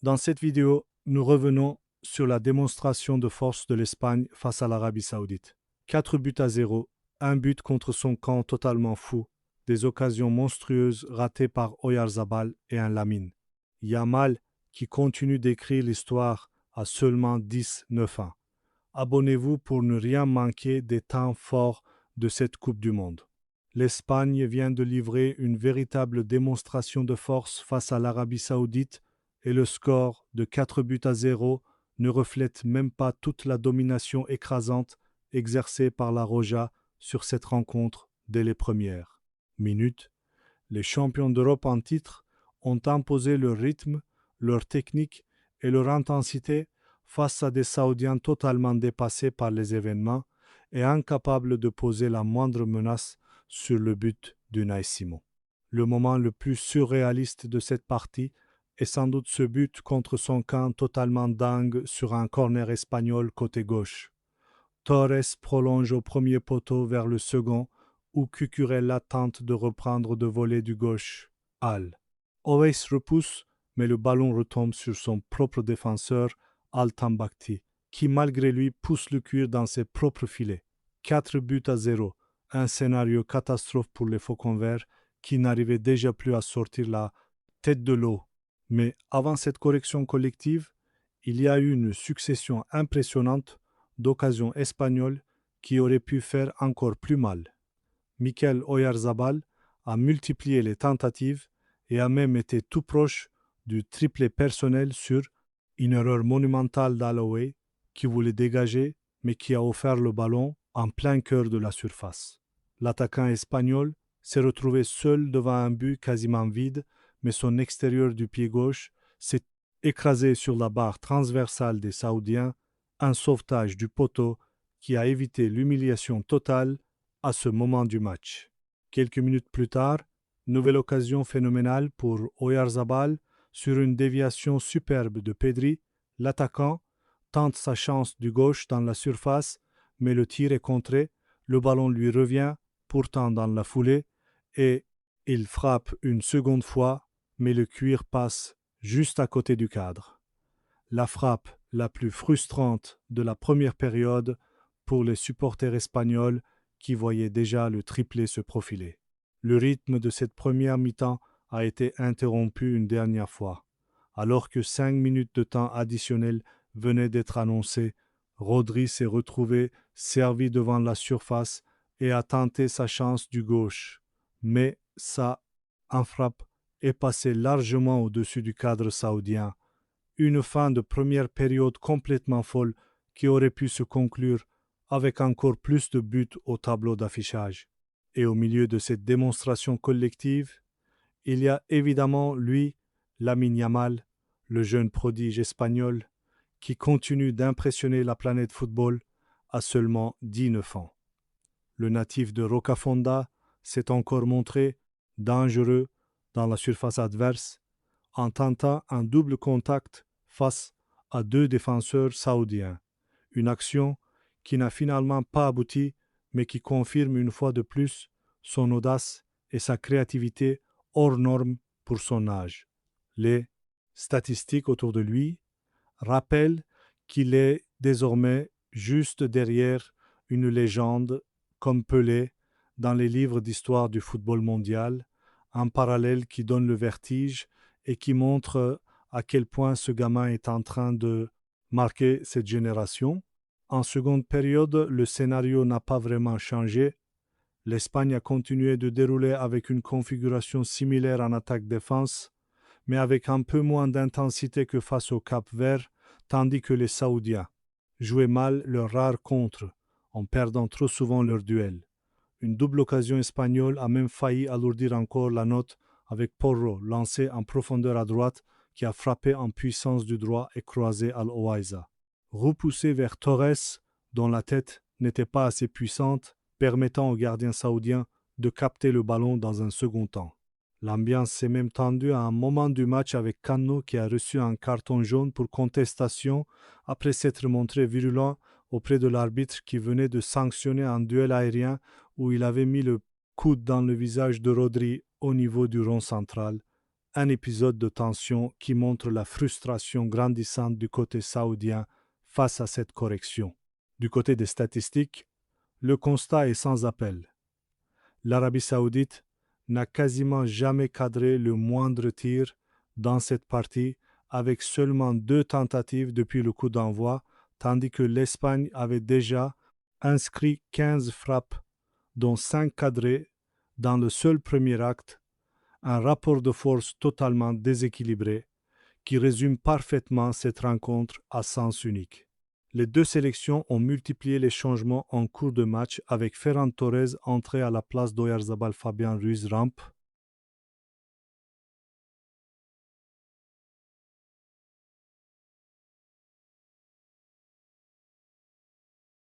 Dans cette vidéo, nous revenons sur la démonstration de force de l'Espagne face à l'Arabie Saoudite. 4 buts à 0, un but contre son camp totalement fou, des occasions monstrueuses ratées par Oyarzabal et un Lamine. Yamal qui continue d'écrire l'histoire à seulement 10-9 ans. Abonnez-vous pour ne rien manquer des temps forts de cette Coupe du Monde. L'Espagne vient de livrer une véritable démonstration de force face à l'Arabie Saoudite et le score de 4 buts à 0 ne reflète même pas toute la domination écrasante exercée par la Roja sur cette rencontre dès les premières minutes. Les champions d'Europe en titre ont imposé leur rythme, leur technique et leur intensité face à des Saoudiens totalement dépassés par les événements et incapables de poser la moindre menace sur le but d'Unai Simon. Le moment le plus surréaliste de cette partie est sans doute ce but contre son camp totalement dingue sur un corner espagnol côté gauche. Torres prolonge au premier poteau vers le second, où Cucurella tente de reprendre de volée du gauche. Al. Owais repousse, mais le ballon retombe sur son propre défenseur, Al Tambakti, qui malgré lui pousse le cuir dans ses propres filets. 4 buts à 0, un scénario catastrophe pour les Faucons verts, qui n'arrivaient déjà plus à sortir la tête de l'eau. Mais avant cette correction collective, il y a eu une succession impressionnante d'occasions espagnoles qui auraient pu faire encore plus mal. Mikel Oyarzabal a multiplié les tentatives et a même été tout proche du triplé personnel sur une erreur monumentale d'Holloway qui voulait dégager mais qui a offert le ballon en plein cœur de la surface. L'attaquant espagnol s'est retrouvé seul devant un but quasiment vide, mais son extérieur du pied gauche s'est écrasé sur la barre transversale des Saoudiens, un sauvetage du poteau qui a évité l'humiliation totale à ce moment du match. Quelques minutes plus tard, nouvelle occasion phénoménale pour Oyarzabal sur une déviation superbe de Pedri. L'attaquant tente sa chance du gauche dans la surface, mais le tir est contré, le ballon lui revient pourtant dans la foulée et il frappe une seconde fois, mais le cuir passe juste à côté du cadre. La frappe la plus frustrante de la première période pour les supporters espagnols qui voyaient déjà le triplé se profiler. Le rythme de cette première mi-temps a été interrompu une dernière fois. Alors que 5 minutes de temps additionnel venaient d'être annoncées, Rodri s'est retrouvé servi devant la surface et a tenté sa chance du gauche. Mais ça, en frappe, est passé largement au-dessus du cadre saoudien. Une fin de première période complètement folle qui aurait pu se conclure avec encore plus de buts au tableau d'affichage. Et au milieu de cette démonstration collective, il y a évidemment lui, Lamine Yamal, le jeune prodige espagnol, qui continue d'impressionner la planète football à seulement 19 ans. Le natif de Rocafonda s'est encore montré dangereux dans la surface adverse en tentant un double contact face à 2 défenseurs saoudiens. Une action qui n'a finalement pas abouti, mais qui confirme une fois de plus son audace et sa créativité hors norme pour son âge. Les statistiques autour de lui rappellent qu'il est désormais juste derrière une légende comme Pelé dans les livres d'histoire du football mondial, un parallèle qui donne le vertige et qui montre à quel point ce gamin est en train de marquer cette génération. En seconde période, le scénario n'a pas vraiment changé. L'Espagne a continué de dérouler avec une configuration similaire en attaque-défense, mais avec un peu moins d'intensité que face au Cap-Vert, tandis que les Saoudiens jouaient mal leur rare contre, en perdant trop souvent leur duel. Une double occasion espagnole a même failli alourdir encore la note avec Porro lancé en profondeur à droite qui a frappé en puissance du droit et croisé Al-Owaiza. Repoussé vers Torres, dont la tête n'était pas assez puissante, permettant au gardien saoudien de capter le ballon dans un second temps. L'ambiance s'est même tendue à un moment du match avec Cano qui a reçu un carton jaune pour contestation après s'être montré virulent auprès de l'arbitre qui venait de sanctionner un duel aérien où il avait mis le coude dans le visage de Rodri au niveau du rond central. un épisode de tension qui montre la frustration grandissante du côté saoudien face à cette correction. Du côté des statistiques, le constat est sans appel. L'Arabie saoudite n'a quasiment jamais cadré le moindre tir dans cette partie, avec seulement 2 tentatives depuis le coup d'envoi, tandis que l'Espagne avait déjà inscrit 15 frappes, dont 5 cadrées, dans le seul premier acte, un rapport de force totalement déséquilibré qui résume parfaitement cette rencontre à sens unique. Les deux sélections ont multiplié les changements en cours de match avec Ferran Torres entré à la place d'Oyarzabal Fabian Ruiz Ramp